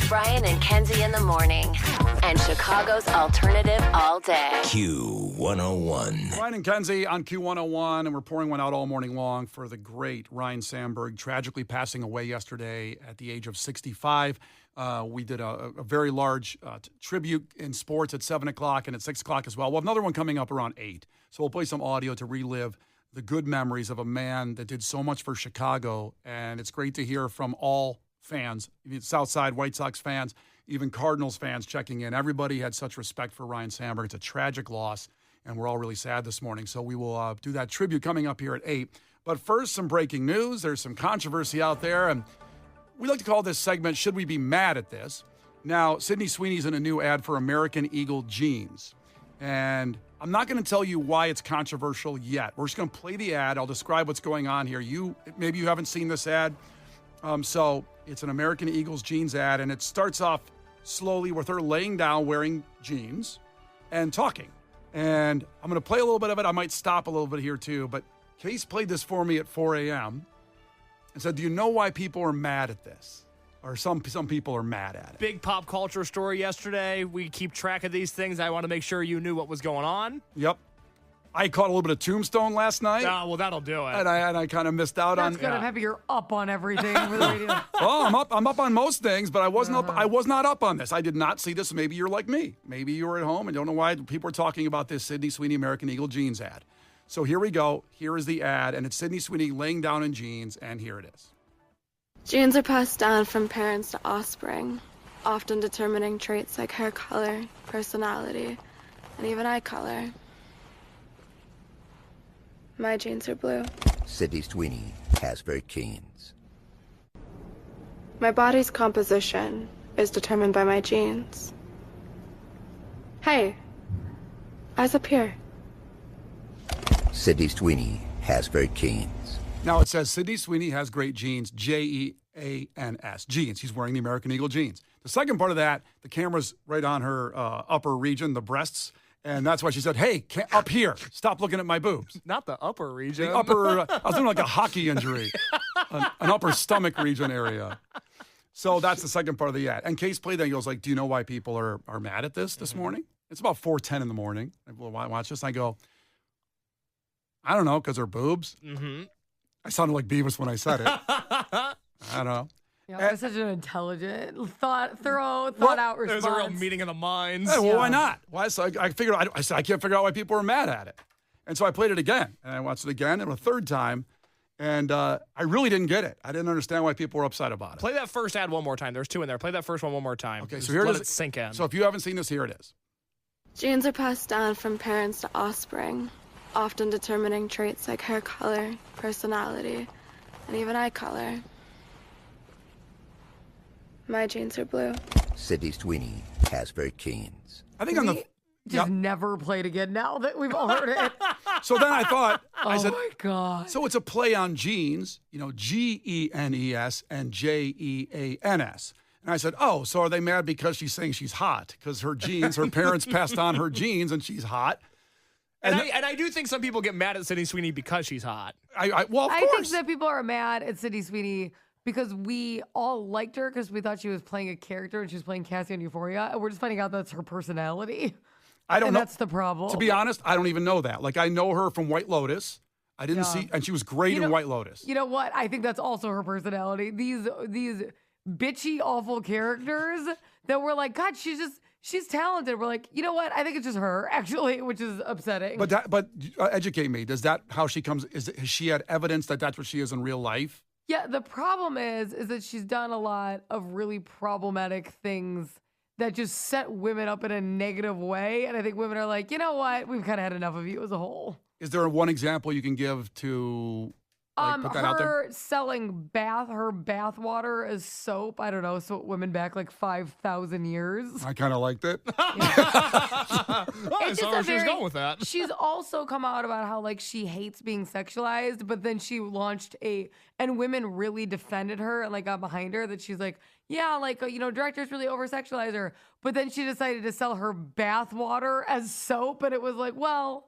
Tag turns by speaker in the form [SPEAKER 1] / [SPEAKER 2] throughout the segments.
[SPEAKER 1] Brian and Kenzie in the morning. And Chicago's alternative all day.
[SPEAKER 2] Q101.
[SPEAKER 3] Brian and Kenzie on Q101, and we're pouring one out all morning long for the great Ryan Sandberg, tragically passing away yesterday at the age of 65. We did a very large tribute in sports at 7 o'clock and at 6 o'clock as well. We'll have another one coming up around 8. So we'll play some audio to relive the good memories of a man that did so much for Chicago. And it's great to hear from all fans, Southside White Sox fans, even Cardinals fans checking in. Everybody had such respect for Ryan Sandberg. It's a tragic loss, and we're all really sad this morning. So we will do that tribute coming up here at 8. But first, some breaking news. There's some controversy out there, and we like to call this segment, Should We Be Mad at This? Now, Sydney Sweeney's in a new ad for American Eagle jeans. And I'm not going to tell you why it's controversial yet. We're just going to play the ad. I'll describe what's going on here. Maybe you haven't seen this ad. So it's an American Eagles jeans ad, and it starts off slowly with her laying down wearing jeans and talking. And I'm going to play a little bit of it. I might stop a little bit here too. But Case played this for me at 4 a.m. and said, do you know why people are mad at this? Or some people are mad at it.
[SPEAKER 4] Big pop culture story yesterday. We keep track of these things. I want to make sure you knew what was going on.
[SPEAKER 3] Yep. I caught a little bit of Tombstone last night.
[SPEAKER 4] Oh, well, that'll do it.
[SPEAKER 3] And I kind of missed out on.
[SPEAKER 5] That's good. I'm happy you're up on everything with the radio.
[SPEAKER 3] Oh, I'm up on most things, but I wasn't up. I was not up on this. I did not see this. Maybe you're like me. Maybe you were at home and don't know why people are talking about this Sydney Sweeney American Eagle jeans ad. So here we go. Here is the ad, and it's Sydney Sweeney laying down in jeans, and here it is.
[SPEAKER 6] Genes are passed down from parents to offspring, often determining traits like hair color, personality, and even eye color. My genes are blue.
[SPEAKER 2] Sydney Sweeney has very genes.
[SPEAKER 6] My body's composition is determined by my genes. Hey, eyes up here.
[SPEAKER 2] Sydney Sweeney has very genes.
[SPEAKER 3] Now it says Sydney Sweeney has great genes, Jeans, jeans. She's wearing the American Eagle jeans. The second part of that, the camera's right on her upper region, the breasts. And that's why she said, hey, up here, stop looking at my boobs.
[SPEAKER 4] Not the upper region.
[SPEAKER 3] The upper, I was doing like a hockey injury, an upper stomach region area. So that's the second part of the ad. And Case played that, he goes like, do you know why people are mad at this morning? It's about 4:10 in the morning. I watch this, and I go, I don't know, because her boobs. Mm-hmm. I sounded like Beavis when I said it. I don't know.
[SPEAKER 5] Yeah, that's such an intelligent, thought out response.
[SPEAKER 4] There's a real meeting of the minds.
[SPEAKER 3] Hey, well, why not? Why? So I figured, I said, I can't figure out why people are mad at it. And so I played it again, and I watched it again, and a third time, and I really didn't get it. I didn't understand why people were upset about it.
[SPEAKER 4] Play that first ad one more time. There's 2 in there. Play that first one more time.
[SPEAKER 3] Okay,
[SPEAKER 4] Just
[SPEAKER 3] so here
[SPEAKER 4] let
[SPEAKER 3] it is.
[SPEAKER 4] it sink in.
[SPEAKER 3] So if you haven't seen this, here it is.
[SPEAKER 6] Genes are passed down from parents to offspring, often determining traits like hair color, personality, and even eye color. My genes are blue.
[SPEAKER 2] Sydney Sweeney has very genes.
[SPEAKER 3] I think on the...
[SPEAKER 5] Just never played again now that we've all heard it.
[SPEAKER 3] So then I thought, I said,
[SPEAKER 5] my God.
[SPEAKER 3] so it's a play on genes, Genes and Jeans. And I said, oh, so are they mad because she's saying she's hot? Because her genes, her parents passed on her genes and she's hot.
[SPEAKER 4] And I do think some people get mad at Sydney Sweeney because she's hot.
[SPEAKER 3] Well, of
[SPEAKER 5] I
[SPEAKER 3] course.
[SPEAKER 5] think that people are mad at Sydney Sweeney because we all liked her because we thought she was playing a character and she was playing Cassie on Euphoria. And we're just finding out that's her personality.
[SPEAKER 3] I don't know.
[SPEAKER 5] That's the problem.
[SPEAKER 3] To be honest, I don't even know that. Like, I know her from White Lotus. I didn't see, and she was great in White Lotus.
[SPEAKER 5] You know what? I think that's also her personality. These bitchy, awful characters that we're like, God, she's talented. We're like, you know what? I think it's just her, actually, which is upsetting.
[SPEAKER 3] But educate me. Does that how she comes? Has she had evidence that that's what she is in real life?
[SPEAKER 5] Yeah, the problem is that she's done a lot of really problematic things that just set women up in a negative way. And I think women are like, you know what? We've kind of had enough of you as a whole.
[SPEAKER 3] Is there one example you can give to put that out there?
[SPEAKER 5] Her selling her bath water as soap. I don't know, so women back like 5,000 years.
[SPEAKER 3] I kind of liked it.
[SPEAKER 4] I saw where she was going with that.
[SPEAKER 5] She's also come out about how like she hates being sexualized, but then she launched and women really defended her and like got behind her that she's like, yeah, like, directors really over-sexualize her. But then she decided to sell her bath water as soap, and it was like, well,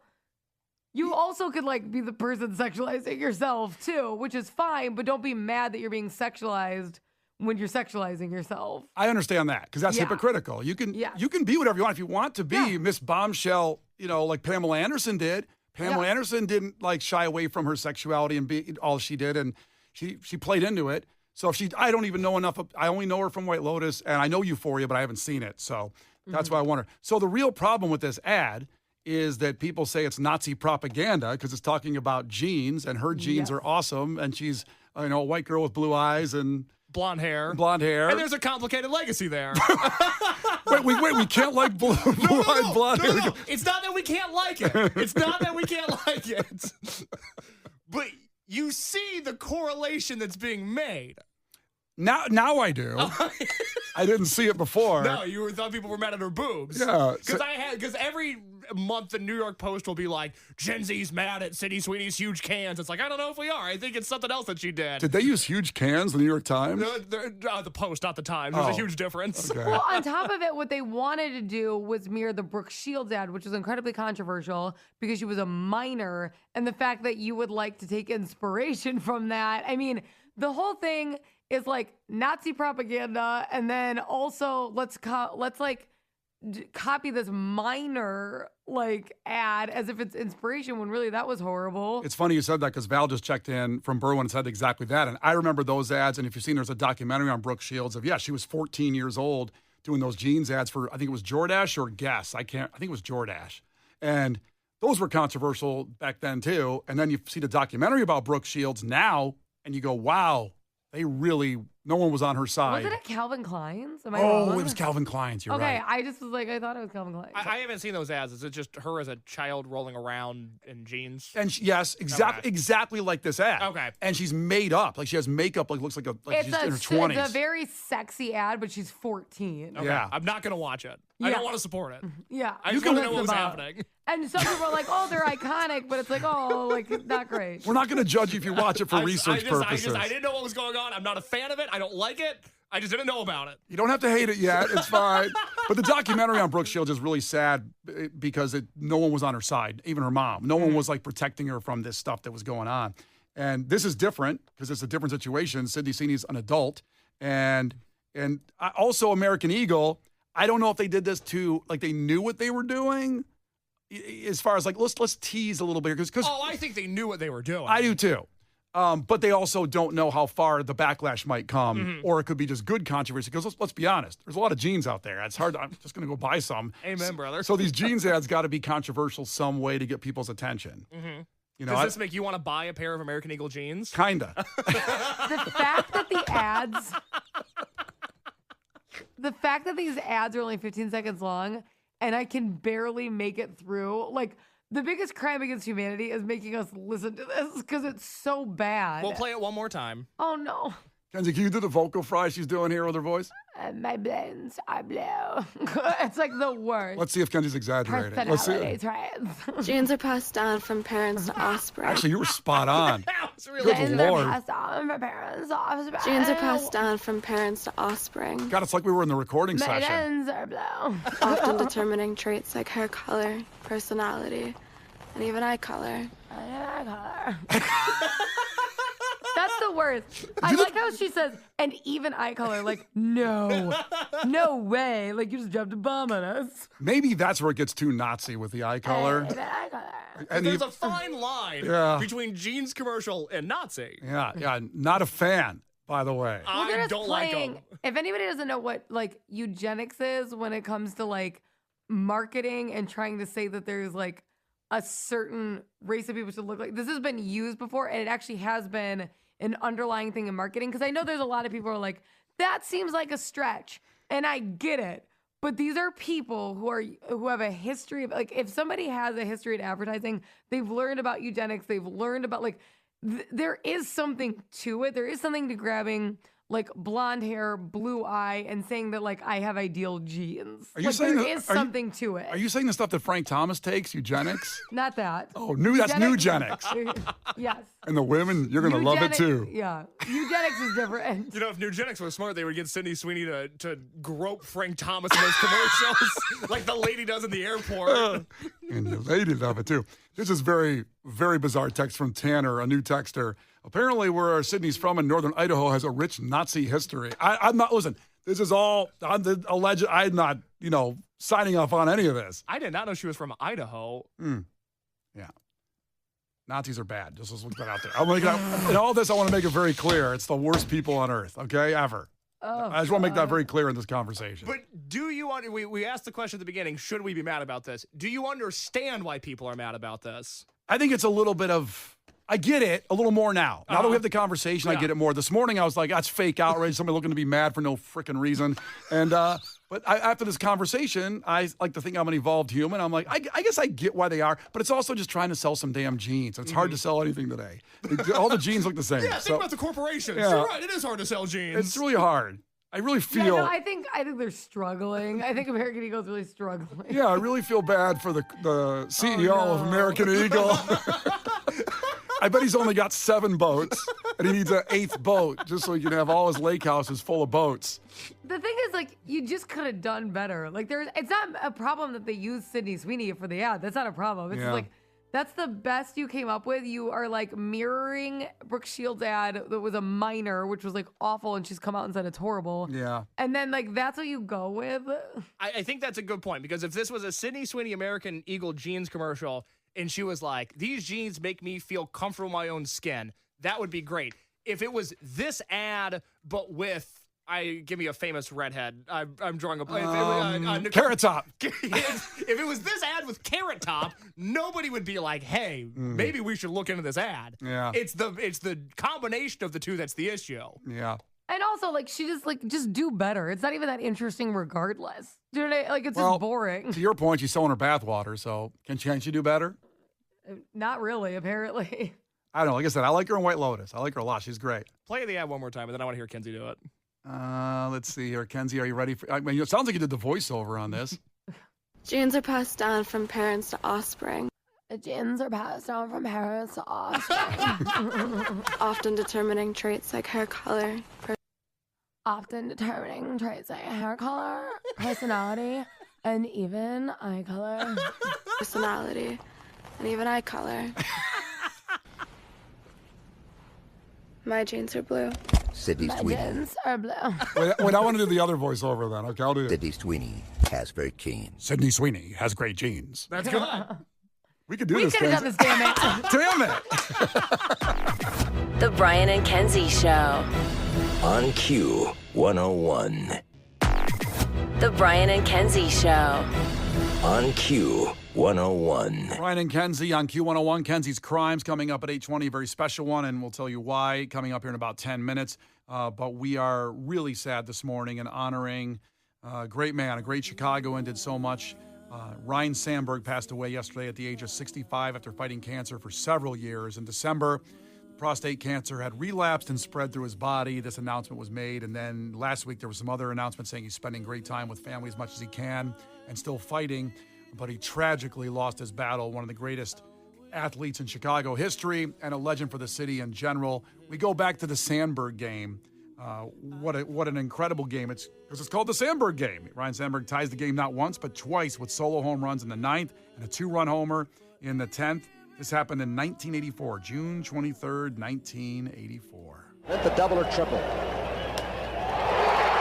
[SPEAKER 5] you also could like be the person sexualizing yourself too, which is fine, but don't be mad that you're being sexualized when you're sexualizing yourself.
[SPEAKER 3] I understand that because that's
[SPEAKER 5] Yeah.
[SPEAKER 3] hypocritical. You can
[SPEAKER 5] Yes.
[SPEAKER 3] you can be whatever you want if you want to be
[SPEAKER 5] Yeah.
[SPEAKER 3] Miss Bombshell, like Pamela Anderson did. Pamela
[SPEAKER 5] Yeah.
[SPEAKER 3] Anderson didn't like shy away from her sexuality and be all she did, and she played into it. So if I don't even know enough. I only know her from White Lotus, and I know Euphoria, but I haven't seen it. So that's why I wonder. So the real problem with this ad is that people say it's Nazi propaganda because it's talking about jeans, and her jeans
[SPEAKER 5] Yes.
[SPEAKER 3] are awesome, and she's a white girl with blue eyes and
[SPEAKER 4] Blonde hair.
[SPEAKER 3] blonde hair.
[SPEAKER 4] And there's a complicated legacy there.
[SPEAKER 3] wait, we can't like blue-eyed blonde hair.
[SPEAKER 4] No. It's not that we can't like it. It's not that we can't like it. But you see the correlation that's being made.
[SPEAKER 3] Now I do. I didn't see it before.
[SPEAKER 4] No, thought people were mad at her boobs.
[SPEAKER 3] Yeah,
[SPEAKER 4] Because every month the New York Post will be like, Gen Z's mad at Sydney Sweeney's huge cans. It's like, I don't know if we are. I think it's something else that she did.
[SPEAKER 3] Did they use huge cans, the New York Times?
[SPEAKER 4] The Post, not the Times. There's a huge difference.
[SPEAKER 3] Okay.
[SPEAKER 5] Well, on top of it, what they wanted to do was mirror the Brooke Shields ad, which was incredibly controversial because she was a minor, and the fact that you would like to take inspiration from that. I mean, the whole thing is like Nazi propaganda, and then also let's copy this minor ad as if it's inspiration when really that was horrible.
[SPEAKER 3] It's funny you said that because Val just checked in from Berwyn and said exactly that. And I remember those ads. And if you've seen, there's a documentary on Brooke Shields of, she was 14 years old doing those jeans ads for, I think it was Jordache or Guess. I think it was Jordache. And those were controversial back then too. And then you see the documentary about Brooke Shields now and you go, wow, no one was on her side.
[SPEAKER 5] Was it at Calvin Klein's? Am I wrong?
[SPEAKER 3] It was Calvin Klein's. You're
[SPEAKER 5] Okay,
[SPEAKER 3] right.
[SPEAKER 5] I just was like, I thought it was Calvin Klein's.
[SPEAKER 4] I haven't seen those ads. Is it just her as a child rolling around in jeans?
[SPEAKER 3] And yes, exactly like this ad.
[SPEAKER 4] Okay.
[SPEAKER 3] And she's made up. Like she has makeup, looks like she's in her 20s.
[SPEAKER 5] It's a very sexy ad, but she's 14.
[SPEAKER 4] Okay.
[SPEAKER 3] Yeah.
[SPEAKER 4] I'm not going to watch it. I
[SPEAKER 5] Yeah.
[SPEAKER 4] don't want to support it.
[SPEAKER 5] Yeah.
[SPEAKER 4] I just
[SPEAKER 5] That's
[SPEAKER 4] want to know what was
[SPEAKER 5] about-
[SPEAKER 4] happening.
[SPEAKER 5] And some people are like, oh, they're iconic, but it's like, oh, not great.
[SPEAKER 3] We're not going to judge you if you watch it for research purposes.
[SPEAKER 4] I didn't know what was going on. I'm not a fan of it. I don't like it. I just didn't know about it.
[SPEAKER 3] You don't have to hate it yet. It's fine. But the documentary on Brooke Shields is really sad because no one was on her side, even her mom. No one was protecting her from this stuff that was going on. And this is different because it's a different situation. Sydney Sweeney's an adult. And also American Eagle, I don't know if they did this to, they knew what they were doing. As far as let's tease a little bit because
[SPEAKER 4] I think they knew what they were doing.
[SPEAKER 3] I do too. But they also don't know how far the backlash might come, or it could be just good controversy. Because let's be honest, there's a lot of jeans out there. It's hard. I'm just going to go buy some.
[SPEAKER 4] Amen, brother.
[SPEAKER 3] So these jeans ads got to be controversial some way to get people's attention. Mm-hmm.
[SPEAKER 4] Does this make you want to buy a pair of American Eagle jeans?
[SPEAKER 3] Kinda.
[SPEAKER 5] The fact that these ads are only 15 seconds long and I can barely make it through, the biggest crime against humanity is making us listen to this because it's so bad.
[SPEAKER 4] We'll play it one more time.
[SPEAKER 5] Oh, no.
[SPEAKER 3] Kenzie, can you do the vocal fry she's doing here with her voice?
[SPEAKER 5] My blends are blue. It's the worst.
[SPEAKER 3] Let's see if Kenzie's exaggerating. Let's see.
[SPEAKER 5] Personality traits.
[SPEAKER 6] Genes are passed down from parents to offspring.
[SPEAKER 3] Actually, you were spot on.
[SPEAKER 4] That was really
[SPEAKER 3] Good
[SPEAKER 5] Genes
[SPEAKER 3] Lord.
[SPEAKER 5] are passed on from parents to offspring.
[SPEAKER 6] Genes are passed down from parents to offspring,
[SPEAKER 3] God, it's like we were in the recording
[SPEAKER 5] My
[SPEAKER 3] session.
[SPEAKER 5] blends are blue.
[SPEAKER 6] often determining traits like hair color, personality, and even eye color.
[SPEAKER 5] That's the worst. I like how she says, and even eye color. No way. You just dropped a bomb on us.
[SPEAKER 3] Maybe that's where it gets too Nazi with the eye color.
[SPEAKER 5] Even eye color.
[SPEAKER 3] And
[SPEAKER 4] There's a fine line
[SPEAKER 3] Yeah.
[SPEAKER 4] between jeans commercial and Nazi.
[SPEAKER 3] yeah, not a fan, by the way.
[SPEAKER 5] Well, they're
[SPEAKER 4] I
[SPEAKER 5] just
[SPEAKER 4] don't like
[SPEAKER 5] playing.
[SPEAKER 4] them.
[SPEAKER 5] If anybody doesn't know what eugenics is when it comes to marketing and trying to say that there's a certain race of people should look like, this has been used before, and it actually has been an underlying thing in marketing. Because I know there's a lot of people who are like, that seems like a stretch, and I get it. But these are people who have a history of if somebody has a history in advertising, they've learned about eugenics, they've learned about there is something to it. There is something to grabbing blonde hair, blue eye, and saying that I have ideal genes.
[SPEAKER 3] Are you saying
[SPEAKER 5] there
[SPEAKER 3] that-
[SPEAKER 5] is
[SPEAKER 3] are you-
[SPEAKER 5] something to it?
[SPEAKER 3] Are you saying the stuff that Frank Thomas takes, eugenics?
[SPEAKER 5] Not that.
[SPEAKER 3] Oh, that's eugenics.
[SPEAKER 5] Yes.
[SPEAKER 3] And the women, you're going to love it too.
[SPEAKER 5] Yeah. Eugenics is different.
[SPEAKER 4] You know, if Nugenics was smart, they would get Sydney Sweeney to grope Frank Thomas in those commercials like the lady does in the airport.
[SPEAKER 3] And your lady love it, too. This is very, very bizarre text from Tanner, a new texter. Apparently, where Sydney's from in northern Idaho has a rich Nazi history. I'm not, listen, this is all alleged. I'm not, signing off on any of this.
[SPEAKER 4] I did not know she was from Idaho.
[SPEAKER 3] Yeah. Nazis are bad. Just let's look that out there. In all this, I want to make it very clear. It's the worst people on earth, okay, ever. I just want to make that very clear in this conversation.
[SPEAKER 4] But do you, we asked the question at the beginning, should we be mad about this? Do you understand why people are mad about this?
[SPEAKER 3] I think it's a little bit of, I get it a little more now. Now that we have the conversation, I get it more. This morning, I was like, that's fake outrage. Somebody looking to be mad for no freaking reason. And, but after this conversation, I like to think I'm an evolved human. I'm like, I guess I get why they are, but it's also just trying to sell some damn jeans. It's hard to sell anything today. All the jeans look the same.
[SPEAKER 4] Yeah, think about the corporations.
[SPEAKER 3] Yeah.
[SPEAKER 4] You're right, it is hard to sell jeans.
[SPEAKER 3] It's really hard. I really feel.
[SPEAKER 5] Yeah, no, I think they're struggling. I think American Eagle's really struggling.
[SPEAKER 3] Yeah, I really feel bad for the CEO of American Eagle. I bet he's only got 7 boats, and he needs an 8th boat just so he can have all his lake houses full of boats.
[SPEAKER 5] The thing is, like, you just could have done better. Like, it's not a problem that they use Sydney Sweeney for the ad. That's not a problem. It's just like, that's the best you came up with. You are, like, mirroring Brooke Shields' ad that was a minor, which was, like, awful, and she's come out and said it's horrible.
[SPEAKER 3] Yeah.
[SPEAKER 5] And then, like, that's what you go with.
[SPEAKER 4] I think that's a good point, because if this was a Sydney Sweeney American Eagle jeans commercial, and she was like, these jeans make me feel comfortable in my own skin, that would be great. If it was this ad, but with, give me a famous redhead. I'm drawing a
[SPEAKER 3] Carrot Top.
[SPEAKER 4] If it was this ad with Carrot Top, nobody would be like, hey, maybe we should look into this ad.
[SPEAKER 3] Yeah.
[SPEAKER 4] It's the combination of the two that's the issue.
[SPEAKER 3] Yeah.
[SPEAKER 5] And also, like, she just do better. It's not even that interesting regardless. Do you know what I mean? Like, it's just boring.
[SPEAKER 3] To your point, she's selling her bathwater, so can she do better?
[SPEAKER 5] Not really, apparently.
[SPEAKER 3] I don't know. Like I said, I like her in White Lotus. I like her a lot. She's great.
[SPEAKER 4] Play the ad one more time, and then I want to hear Kenzie do it.
[SPEAKER 3] Let's see here. Kenzie, are you ready? I mean, it sounds like you did the voiceover on this.
[SPEAKER 6] Genes are passed down from parents to offspring,
[SPEAKER 5] Genes are passed down from parents to offspring.
[SPEAKER 6] often determining traits like hair color,
[SPEAKER 5] Often determining traits like hair color, personality, and even eye color.
[SPEAKER 6] personality, and even eye color. My genes are blue.
[SPEAKER 2] Sydney
[SPEAKER 5] My
[SPEAKER 2] Sweeney.
[SPEAKER 5] genes are blue.
[SPEAKER 3] Wait, I want to do the other voiceover then. Okay, I'll do it.
[SPEAKER 2] Sydney Sweeney has very keen.
[SPEAKER 3] Sydney Sweeney has great genes.
[SPEAKER 4] That's good.
[SPEAKER 3] We could do
[SPEAKER 5] We
[SPEAKER 3] this,
[SPEAKER 5] could have done
[SPEAKER 3] Kenzie.
[SPEAKER 5] this, damn it.
[SPEAKER 1] The Brian and Kenzie Show.
[SPEAKER 2] On Q 101.
[SPEAKER 1] The Brian and Kenzie Show.
[SPEAKER 2] On Q 101.
[SPEAKER 3] Brian and Kenzie on Q101. Kenzie's Crimes coming up at 8:20, a very special one, and we'll tell you why coming up here in about 10 minutes. But we are really sad this morning and honoring a great man, a great Chicagoan, did so much. Ryan Sandberg passed away yesterday at the age of 65 after fighting cancer for several years. In December, prostate cancer had relapsed and spread through his body. This announcement was made, and then last week there was some other announcement saying he's spending great time with family as much as he can and still fighting. But he tragically lost his battle, one of the greatest athletes in Chicago history and a legend for the city in general. We go back to the Sandberg game. What an incredible game. It's because it's called the Sandberg game. Ryan Sandberg ties the game not once, but twice with solo home runs in the 9th and a 2-run homer in the 10th. This happened in 1984, June 23rd, 1984.
[SPEAKER 7] Hit the double or triple.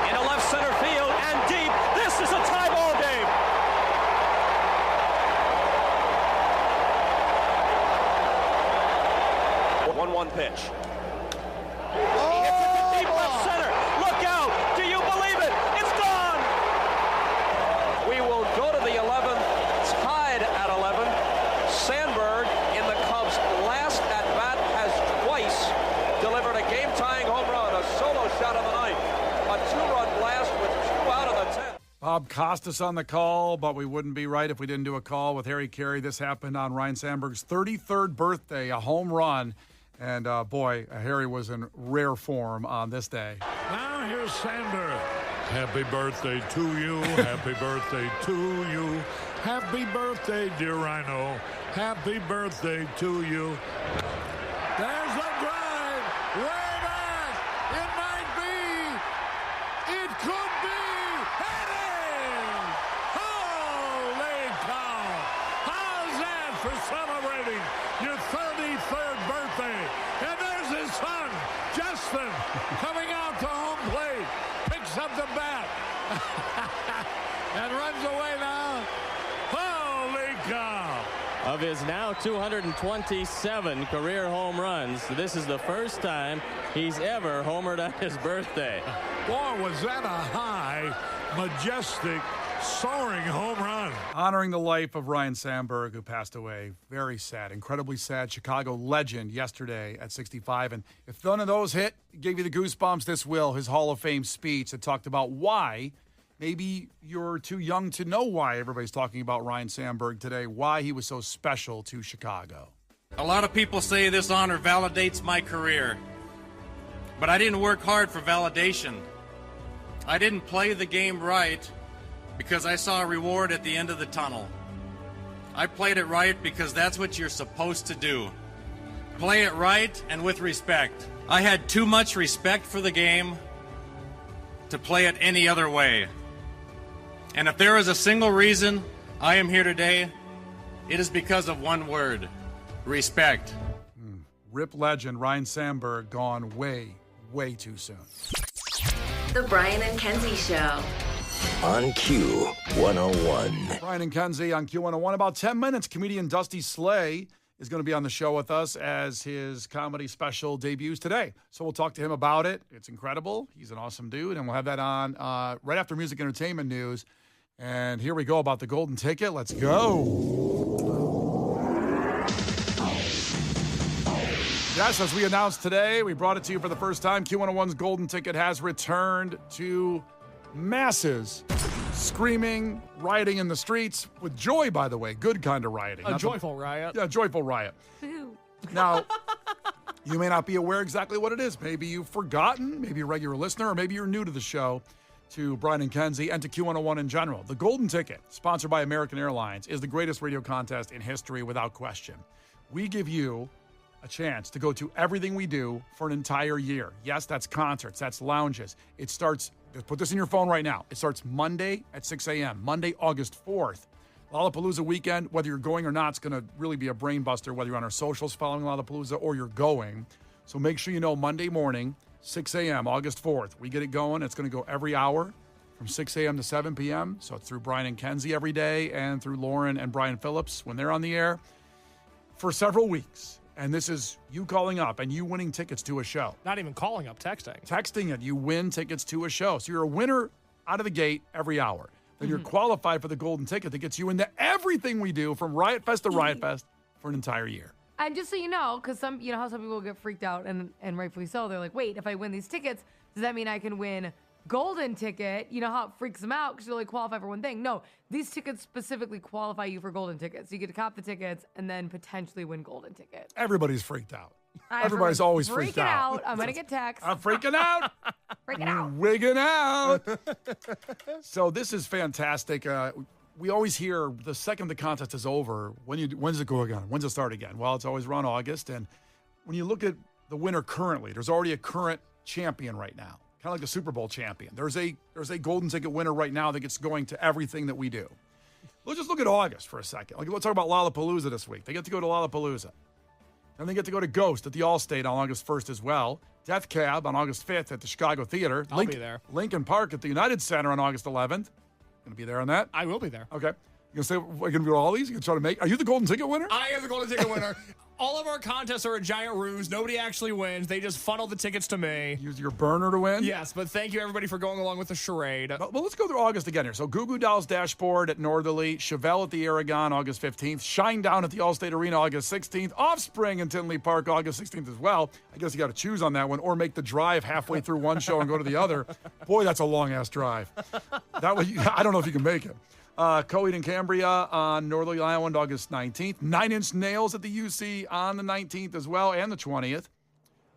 [SPEAKER 8] Into left center field and deep. This is a tie ball game. One pitch. He hits it to deep left center. Look out! Do you believe it? It's gone. We will go to the 11th, tied at 11. Sandberg, in the Cubs' last at bat, has twice delivered a game-tying home run, a solo shot of the ninth, a 2-run blast with 2 out of the 10th.
[SPEAKER 3] Bob Costas on the call, but we wouldn't be right if we didn't do a call with Harry Carey. This happened on Ryan Sandberg's 33rd birthday, a home run. And, boy, Harry was in rare form on this day.
[SPEAKER 9] Now here's Sandberg. Happy birthday to you. Happy birthday to you. Happy birthday, dear Rhino. Happy birthday to you. There's a drive. Way back. It might be. It could be. It is. Holy cow. How And runs away now. Holy cow.
[SPEAKER 7] Of his now 227 career home runs, this is the first time he's ever homered on his birthday.
[SPEAKER 9] Boy, was that a high, majestic, soaring home run.
[SPEAKER 3] Honoring the life of Ryan Sandberg, who passed away. Very sad, incredibly sad. Chicago legend yesterday at 65. And if none of those hit, gave you the goosebumps, this will. His Hall of Fame speech that talked about why, maybe you're too young to know why everybody's talking about Ryan Sandberg today, why he was so special to Chicago.
[SPEAKER 10] A lot of people say this honor validates my career, but I didn't work hard for validation. I didn't play the game right because I saw a reward at the end of the tunnel. I played it right because that's what you're supposed to do. Play it right and with respect. I had too much respect for the game to play it any other way. And if there is a single reason I am here today, it is because of one word: respect.
[SPEAKER 3] Rip legend Ryan Sandberg gone way, way too soon.
[SPEAKER 1] The Brian and Kenzie Show.
[SPEAKER 2] On Q 101.
[SPEAKER 3] Brian and Kenzie on Q101. About 10 minutes, comedian Dusty Slay is going to be on the show with us as his comedy special debuts today. So we'll talk to him about it. It's incredible. He's an awesome dude, and we'll have that on right after music entertainment news. And here we go about the golden ticket. Let's go. Yes, as we announced today, we brought it to you for the first time. Q101's golden ticket has returned to masses screaming, rioting in the streets with joy, by the way. Good kind of rioting.
[SPEAKER 4] A joyful riot.
[SPEAKER 3] Yeah, joyful riot. Now, you may not be aware exactly what it is. Maybe you've forgotten, maybe you're a regular listener, or maybe you're new to the show, to Brian and Kenzie, and to Q101 in general. The Golden Ticket, sponsored by American Airlines, is the greatest radio contest in history without question. We give you a chance to go to everything we do for an entire year. Yes, that's concerts, that's lounges. It starts, put this in your phone right now. It starts Monday at 6 a.m., Monday, August 4th. Lollapalooza weekend, whether you're going or not, it's going to really be a brain buster, whether you're on our socials following Lollapalooza or you're going. So make sure you know Monday morning, 6 a.m., August 4th. We get it going. It's going to go every hour from 6 a.m. to 7 p.m. So it's through Brian and Kenzie every day and through Lauren and Brian Phillips when they're on the air for several weeks. And this is you calling up and you winning tickets to a show.
[SPEAKER 4] Not even calling up, texting.
[SPEAKER 3] Texting it. You win tickets to a show. So you're a winner out of the gate every hour. Then you're qualified for the golden ticket that gets you into everything we do from Riot Fest to Riot Fest for an entire year.
[SPEAKER 5] And just so you know, because you know how some people get freaked out, and rightfully so, they're like, wait, if I win these tickets, does that mean I can win golden ticket? You know how it freaks them out because you only qualify for one thing. No, these tickets specifically qualify you for golden tickets. You get to cop the tickets and then potentially win golden ticket.
[SPEAKER 3] Everybody's freaked out. Everybody's always freaked out.
[SPEAKER 5] I'm going to get texts.
[SPEAKER 3] I'm freaking out.
[SPEAKER 5] Freaking out.
[SPEAKER 3] Wigging out. So this is fantastic. We always hear the second the contest is over, when's it go again? When's it start again? Well, it's always around August. And when you look at the winner currently, there's already a current champion right now, kind of like the Super Bowl champion. There's a golden ticket winner right now that gets going to everything that we do. Let's just look at August for a second. Let's talk about Lollapalooza this week. They get to go to Lollapalooza. Then they get to go to Ghost at the Allstate on August 1st as well. Death Cab on August 5th at the Chicago Theater.
[SPEAKER 4] I'll be there.
[SPEAKER 3] Lincoln Park at the United Center on August 11th. Going to be there on that?
[SPEAKER 4] I will be there.
[SPEAKER 3] Okay. You going to say we're going to do all these? You going to try to make... Are you the golden ticket winner?
[SPEAKER 4] I am the golden ticket winner. All of our contests are a giant ruse. Nobody actually wins. They just funnel the tickets to me.
[SPEAKER 3] Use your burner to win?
[SPEAKER 4] Yes, but thank you, everybody, for going along with the charade.
[SPEAKER 3] Well, let's go through August again here. So, Goo Goo Dolls Dashboard at Northerly, Chevelle at the Aragon, August 15th, Shinedown at the Allstate Arena, August 16th, Offspring in Tinley Park, August 16th as well. I guess you got to choose on that one, or make the drive halfway through one show and go to the other. Boy, that's a long-ass drive. That way, I don't know if you can make it. Coed and Cambria on Northerly Island, August 19th. 9 Inch Nails at the UC on the 19th as well, and the 20th.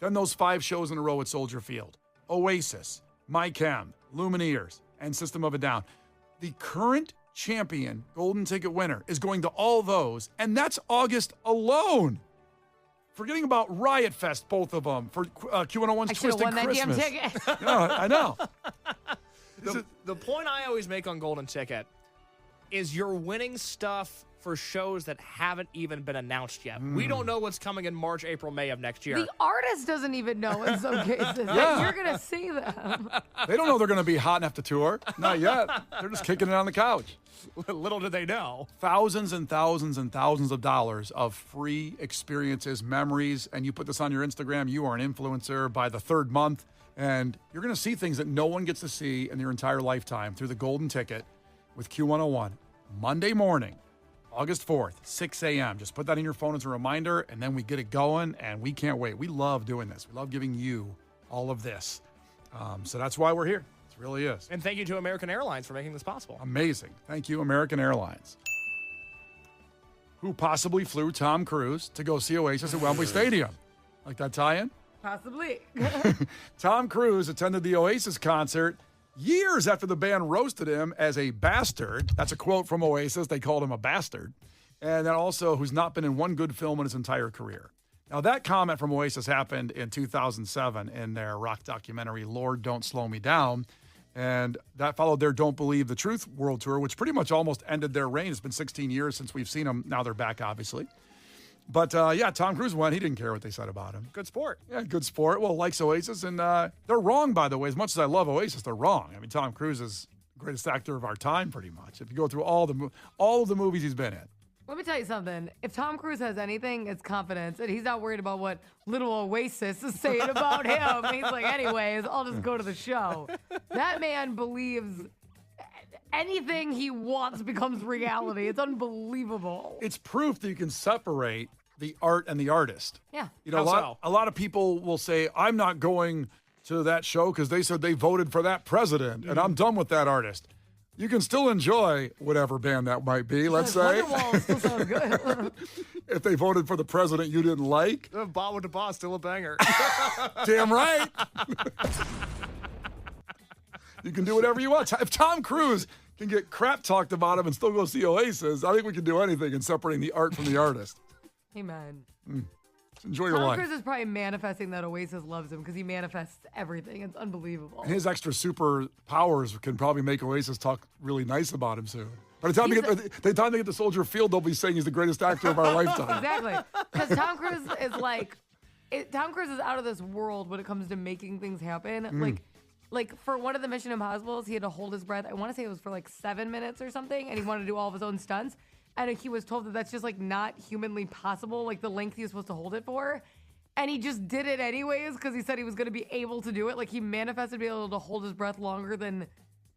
[SPEAKER 3] Then those 5 shows in a row at Soldier Field. Oasis, My Chem, Lumineers, and System of a Down. The current champion golden ticket winner is going to all those, and that's August alone. Forgetting about Riot Fest, both of them, for Q101's Twisted Christmas.
[SPEAKER 5] That damn ticket.
[SPEAKER 3] Yeah, I know.
[SPEAKER 4] The point I always make on golden ticket is you're winning stuff for shows that haven't even been announced yet. We don't know what's coming in March, April, May of next year.
[SPEAKER 5] The artist doesn't even know in some cases. Like, you're going to see them.
[SPEAKER 3] They don't know they're going to be hot enough to tour. Not yet. They're just kicking it on the couch.
[SPEAKER 4] Little do they know.
[SPEAKER 3] Thousands and thousands and thousands of dollars of free experiences, memories, and you put this on your Instagram, you are an influencer by the third month, and you're going to see things that no one gets to see in their entire lifetime through the golden ticket with Q101. Monday morning, August 4th, 6 a.m. Just put that in your phone as a reminder, and then we get it going, and we can't wait. We love doing this. We love giving you all of this. So that's why we're here. It really is.
[SPEAKER 4] And thank you to American Airlines for making this possible.
[SPEAKER 3] Amazing. Thank you, American Airlines, who possibly flew Tom Cruise to go see Oasis at Wembley Stadium. Like that tie-in?
[SPEAKER 5] Possibly.
[SPEAKER 3] Tom Cruise attended the Oasis concert years after the band roasted him as a bastard. That's a quote from Oasis. They called him a bastard. And then also, who's not been in one good film in his entire career. Now, that comment from Oasis happened in 2007 in their rock documentary, Lord, Don't Slow Me Down. And that followed their Don't Believe the Truth World Tour, which pretty much almost ended their reign. It's been 16 years since we've seen them. Now they're back, obviously. But, yeah, Tom Cruise went. He didn't care what they said about him.
[SPEAKER 4] Good sport.
[SPEAKER 3] Yeah, good sport. Well, likes Oasis. And they're wrong, by the way. As much as I love Oasis, they're wrong. I mean, Tom Cruise is the greatest actor of our time, pretty much. If you go through all of the movies he's been in.
[SPEAKER 5] Let me tell you something. If Tom Cruise has anything, it's confidence. And he's not worried about what little Oasis is saying about him. He's like, anyways, I'll just go to the show. That man believes anything he wants becomes reality. It's unbelievable.
[SPEAKER 3] It's proof that you can separate the art and the artist.
[SPEAKER 5] Yeah.
[SPEAKER 3] You know, a lot of people will say, I'm not going to that show because they said they voted for that president, and I'm done with that artist. You can still enjoy whatever band that might be, let's say.
[SPEAKER 5] Wonderwall still sounds good.
[SPEAKER 3] If they voted for the president you didn't like.
[SPEAKER 4] Bob with the Boss, still a banger.
[SPEAKER 3] Damn right. You can do whatever you want. If Tom Cruise can get crap talked about him and still go see Oasis, I think we can do anything in separating the art from the artist.
[SPEAKER 5] Amen.
[SPEAKER 3] Enjoy your
[SPEAKER 5] Tom
[SPEAKER 3] life.
[SPEAKER 5] Cruise is probably manifesting that Oasis loves him because he manifests everything. It's unbelievable.
[SPEAKER 3] And his extra super powers can probably make Oasis talk really nice about him soon. By the time they get to Soldier Field, they'll be saying he's the greatest actor of our lifetime.
[SPEAKER 5] Exactly. Because Tom Cruise is Tom Cruise is out of this world when it comes to making things happen. Like for one of the Mission Impossibles, he had to hold his breath. I want to say it was for like 7 minutes or something, and he wanted to do all of his own stunts. And he was told that that's just like not humanly possible, like the length he was supposed to hold it for. And he just did it anyways because he said he was going to be able to do it. Like he manifested being able to hold his breath longer than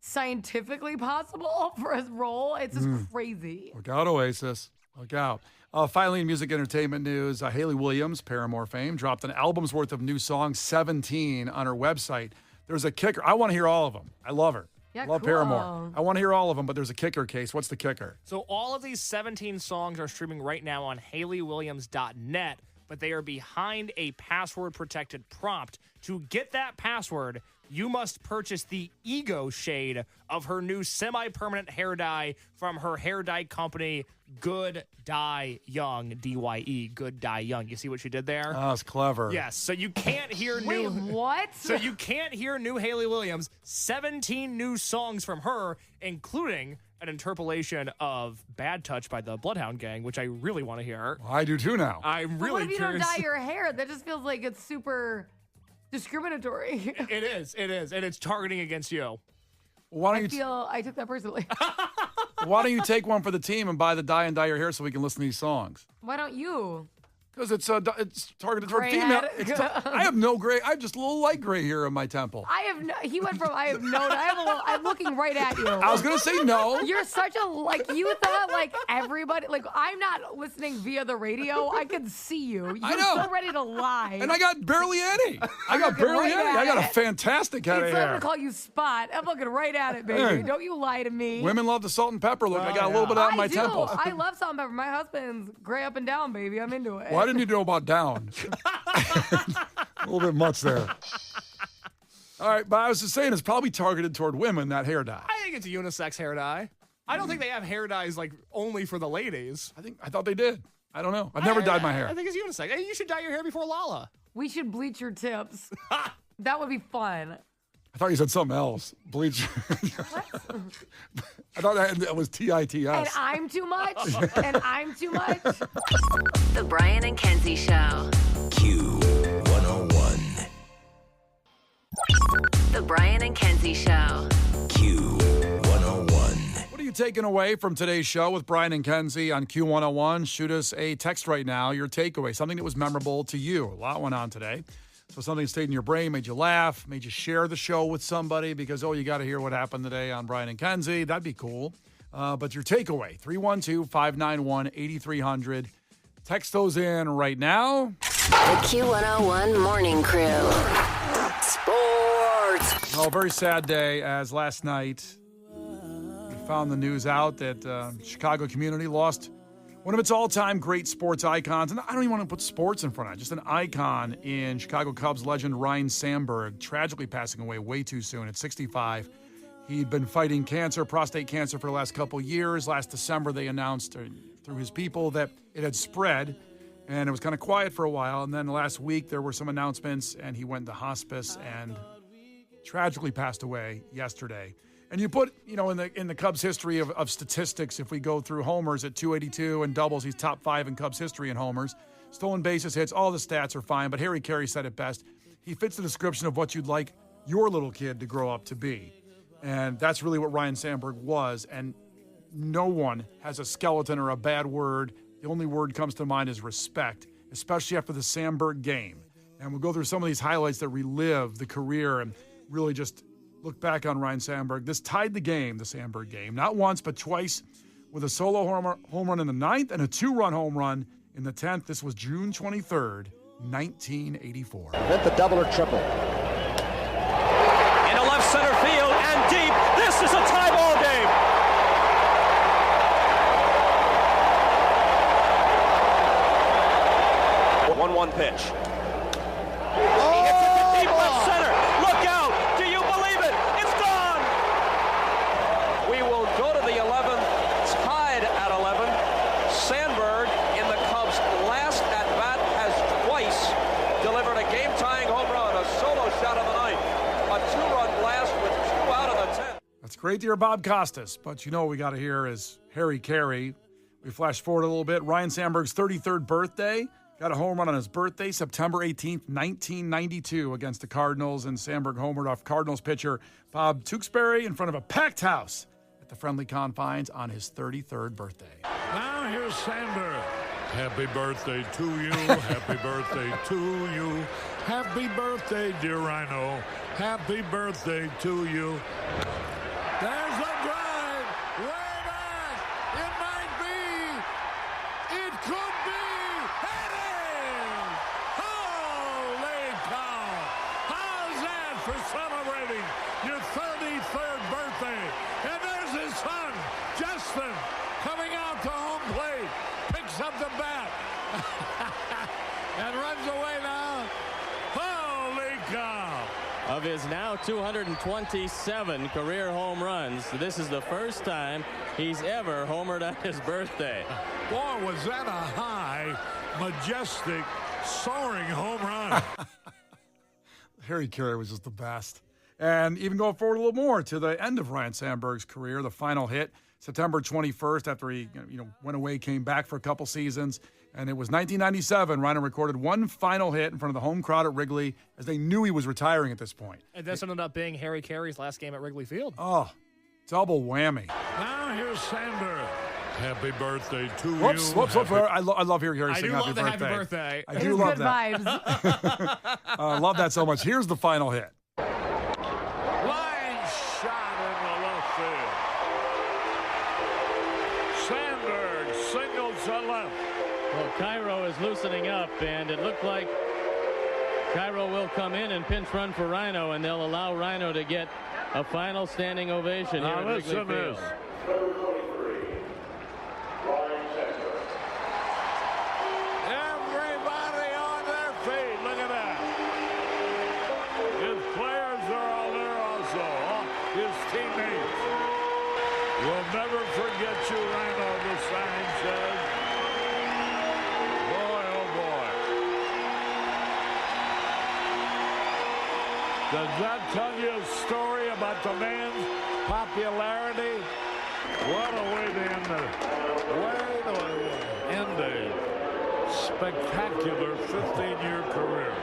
[SPEAKER 5] scientifically possible for his role. It's just crazy.
[SPEAKER 3] Look out, Oasis. Look out. Finally, in music entertainment news, Hayley Williams, Paramore fame, dropped an album's worth of new songs, 17, on her website. There's a kicker. I want to hear all of them. I love her.
[SPEAKER 5] Yeah,
[SPEAKER 3] love
[SPEAKER 5] cool.
[SPEAKER 3] Paramore. I want to hear all of them, but there's a kicker case. What's the kicker?
[SPEAKER 4] So all of these 17 songs are streaming right now on HayleyWilliams.net, but they are behind a password-protected prompt. To get that password, you must purchase the Ego shade of her new semi-permanent hair dye from her hair dye company, Good Dye Young, D-Y-E, Good Dye Young. You see what she did there?
[SPEAKER 3] Oh, it's clever.
[SPEAKER 4] Yes, so you can't hear
[SPEAKER 5] Wait, what?
[SPEAKER 4] So you can't hear new Hayley Williams. 17 new songs from her, including an interpolation of Bad Touch by the Bloodhound Gang, which I really want to hear.
[SPEAKER 3] Well, I do too now.
[SPEAKER 4] I'm really
[SPEAKER 5] What if you
[SPEAKER 4] curious.
[SPEAKER 5] don't dye your hair? That just feels like it's super discriminatory.
[SPEAKER 4] It is, and it's targeting against you.
[SPEAKER 3] Why don't
[SPEAKER 5] I took that personally.
[SPEAKER 3] Why don't you take one for the team and buy the dye and dye your hair so we can listen to these songs?
[SPEAKER 5] Why don't you?
[SPEAKER 3] Because it's targeted toward
[SPEAKER 5] Gray
[SPEAKER 3] female.
[SPEAKER 5] head.
[SPEAKER 3] I have no gray. I have just a little light gray here in my temple.
[SPEAKER 5] He went from I have no. I'm looking right at you.
[SPEAKER 3] I was gonna say no.
[SPEAKER 5] You're such a you thought like everybody I'm not listening via the radio. I can see you. You're
[SPEAKER 3] I know.
[SPEAKER 5] so ready to lie.
[SPEAKER 3] And I got barely any. I got barely
[SPEAKER 5] right
[SPEAKER 3] any.
[SPEAKER 5] at
[SPEAKER 3] I got a
[SPEAKER 5] it.
[SPEAKER 3] fantastic head of
[SPEAKER 5] I'm gonna
[SPEAKER 3] hair.
[SPEAKER 5] call you Spot. I'm looking right at it, baby.
[SPEAKER 3] Hey.
[SPEAKER 5] Don't you lie to me.
[SPEAKER 3] Women love the salt and pepper look. I got a little bit out in my
[SPEAKER 5] I do.
[SPEAKER 3] temples.
[SPEAKER 5] I love salt and pepper. My husband's gray up and down, baby. I'm into it.
[SPEAKER 3] Why didn't you know about down? A little bit much there. All right, but I was just saying it's probably targeted toward women, that hair dye.
[SPEAKER 4] I think it's a unisex hair dye. I don't think they have hair dyes like only for the ladies.
[SPEAKER 3] I thought they did. I don't know. I've never dyed my hair.
[SPEAKER 4] I think it's unisex. Hey, you should dye your hair before Lala.
[SPEAKER 5] We should bleach your tips. That would be fun.
[SPEAKER 3] I thought you said something else. Bleach. I thought that was TITS.
[SPEAKER 5] And I'm too much. And I'm too much.
[SPEAKER 1] The Brian and Kenzie Show.
[SPEAKER 2] Q101.
[SPEAKER 1] The Brian and Kenzie Show.
[SPEAKER 2] Q101.
[SPEAKER 3] What are you taking away from today's show with Brian and Kenzie on Q101? Shoot us a text right now, your takeaway, something that was memorable to you. A lot went on today. So something that stayed in your brain, made you laugh, made you share the show with somebody because, you got to hear what happened today on Brian and Kenzie. That'd be cool. But your takeaway, 312-591-8300. Text those in right now.
[SPEAKER 1] The Q101 Morning Crew. Sports.
[SPEAKER 3] Well, a very sad day as last night we found the news out that Chicago community lost one of its all-time great sports icons. And I don't even want to put sports in front of it, just an icon in Chicago Cubs legend Ryne Sandberg, tragically passing away way too soon at 65. He'd been fighting cancer, prostate cancer, for the last couple years. Last December, they announced through his people that it had spread, and it was kind of quiet for a while. And then last week, there were some announcements, and he went into hospice and tragically passed away yesterday. And you put, in the Cubs history of statistics, if we go through homers at 282 and doubles, he's top 5 in Cubs history in homers. Stolen bases, hits, all the stats are fine. But Harry Carey said it best. He fits the description of what you'd like your little kid to grow up to be. And that's really what Ryne Sandberg was. And no one has a skeleton or a bad word. The only word comes to mind is respect, especially after the Sandberg game. And we'll go through some of these highlights that relive the career and really just look back on Ryne Sandberg. This tied the game, the Sandberg game, not once but twice, with a solo home run in the 9th and a 2-run home run in the 10th. This was June 23rd, 1984.
[SPEAKER 11] Hit the double or triple.
[SPEAKER 8] Into left center field and deep. This is a tie ball game. One pitch. He hits it to deep left center. Look out! Do you believe it? It's gone! We will go to the 11th, tied at 11. Sandberg, in the Cubs' last at-bat, has twice delivered a game-tying home run, a solo shot of the ninth, a 2-run blast with 2 out of the 10th.
[SPEAKER 3] That's great to hear Bob Costas, but what we got to hear is Harry Carey. We flash forward a little bit. Ryne Sandberg's 33rd birthday. Got a home run on his birthday, September 18th, 1992, against the Cardinals, and Sandberg homered off Cardinals pitcher Bob Tewksbury in front of a packed house at the friendly confines on his 33rd birthday.
[SPEAKER 9] Now here's Sandberg. Happy birthday to you. Happy birthday to you. Happy birthday, dear Rhino. Happy birthday to you. There's a drive. Way back. It might be. It could be. For celebrating your 33rd birthday. And there's his son, Justin, coming out to home plate, picks up the bat, and runs away now. Holy cow.
[SPEAKER 7] Of his now 227 career home runs, this is the first time he's ever homered on his birthday.
[SPEAKER 9] Boy, was that a high, majestic, soaring home run.
[SPEAKER 3] Harry Carey was just the best. And even going forward a little more to the end of Ryne Sandberg's career, the final hit, September 21st, after he went away, came back for a couple seasons. And it was 1997. Ryne recorded one final hit in front of the home crowd at Wrigley as they knew he was retiring at this point.
[SPEAKER 4] And this ended up being Harry Carey's last game at Wrigley Field.
[SPEAKER 3] Oh, double whammy.
[SPEAKER 9] Now here's Sandberg. Happy birthday to you.
[SPEAKER 3] Whoops. I love hearing Harry sing happy birthday.
[SPEAKER 4] Happy birthday.
[SPEAKER 3] I do love
[SPEAKER 5] good
[SPEAKER 3] that.
[SPEAKER 5] Vibes.
[SPEAKER 3] I love that so much. Here's the final hit.
[SPEAKER 9] Line shot in the left field. Sandberg singles to left.
[SPEAKER 7] Well, Cairo is loosening up, and it looked like Cairo will come in and pinch run for Rhino, and they'll allow Rhino to get a final standing ovation here at Wrigley Field.
[SPEAKER 9] Everybody on their feet. Look at that. His players are all there also. His teammates. We'll never forget you, Rhino, the sign says. Boy, oh boy. Does that tell you a story about the man's popularity? What a way to end a spectacular 15-year career.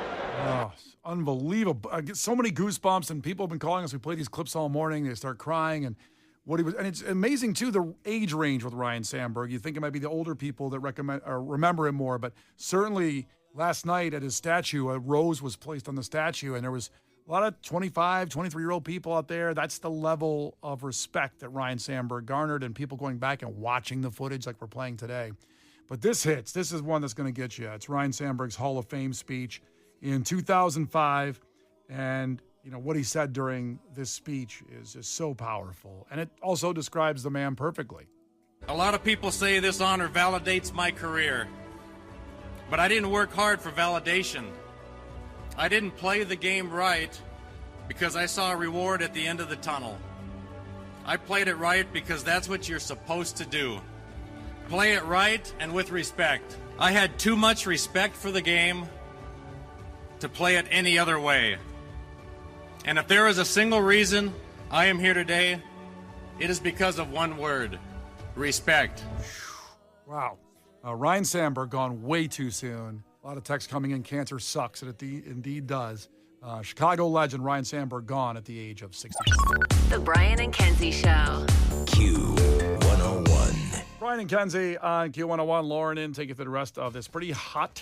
[SPEAKER 3] Oh, unbelievable. I get so many goosebumps, and people have been calling us. We play these clips all morning. They start crying, and it's amazing, too, the age range with Ryan Sandberg. You think it might be the older people that remember him more, but certainly last night at his statue, a rose was placed on the statue, and there was a lot of 25, 23-year-old people out there. That's the level of respect that Ryan Sandberg garnered, and people going back and watching the footage like we're playing today. But this hits. This is one that's going to get you. It's Ryan Sandberg's Hall of Fame speech in 2005, and what he said during this speech is just so powerful, and it also describes the man perfectly.
[SPEAKER 10] A lot of people say this honor validates my career, but I didn't work hard for validation. I didn't play the game right because I saw a reward at the end of the tunnel. I played it right because that's what you're supposed to do. Play it right and with respect. I had too much respect for the game to play it any other way. And if there is a single reason I am here today, it is because of one word: respect.
[SPEAKER 3] Wow. Ryan Sandberg gone way too soon. A lot of texts coming in. Cancer sucks, and it indeed does. Chicago legend Ryan Sandberg gone at the age of 60.
[SPEAKER 1] The Brian and Kenzie Show.
[SPEAKER 2] Q101.
[SPEAKER 3] Brian and Kenzie on Q101. Lauren in, take you through the rest of this pretty hot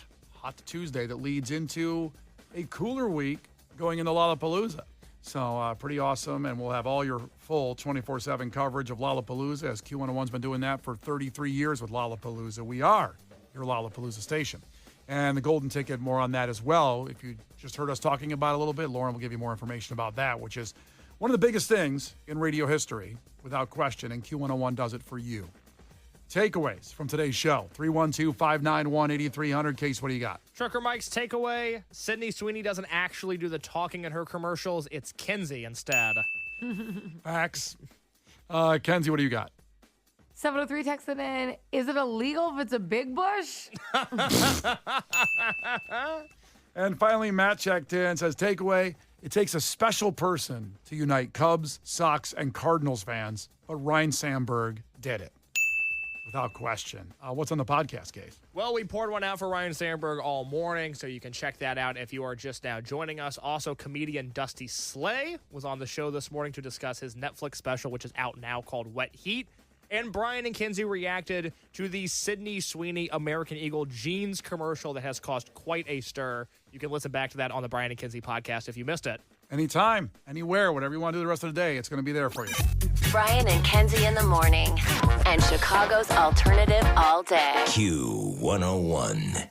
[SPEAKER 3] Tuesday that leads into a cooler week going into Lollapalooza. So pretty awesome, and we'll have all your full 24/7 coverage of Lollapalooza, as Q101's been doing that for 33 years with Lollapalooza. We are your Lollapalooza station. And the golden ticket, more on that as well. If you just heard us talking about it a little bit, Lauren will give you more information about that, which is one of the biggest things in radio history, without question, and Q101 does it for you. Takeaways from today's show, 312-591-8300. Case, what do you got?
[SPEAKER 4] Trucker Mike's takeaway: Sydney Sweeney doesn't actually do the talking in her commercials. It's Kenzie instead.
[SPEAKER 3] Facts. Kenzie, what do you got?
[SPEAKER 5] 703 texted in, is it illegal if it's a big bush?
[SPEAKER 3] And finally, Matt checked in, says, takeaway: it takes a special person to unite Cubs, Sox, and Cardinals fans, but Ryan Sandberg did it. Without question. What's on the podcast, Case?
[SPEAKER 4] Well, we poured one out for Ryan Sandberg all morning, so you can check that out if you are just now joining us. Also, comedian Dusty Slay was on the show this morning to discuss his Netflix special, which is out now, called Wet Heat. And Brian and Kenzie reacted to the Sydney Sweeney American Eagle jeans commercial that has caused quite a stir. You can listen back to that on the Brian and Kenzie podcast if you missed it.
[SPEAKER 3] Anytime, anywhere, whatever you want to do the rest of the day, it's going to be there for you.
[SPEAKER 1] Brian and Kenzie in the morning, and Chicago's alternative all day.
[SPEAKER 2] Q101.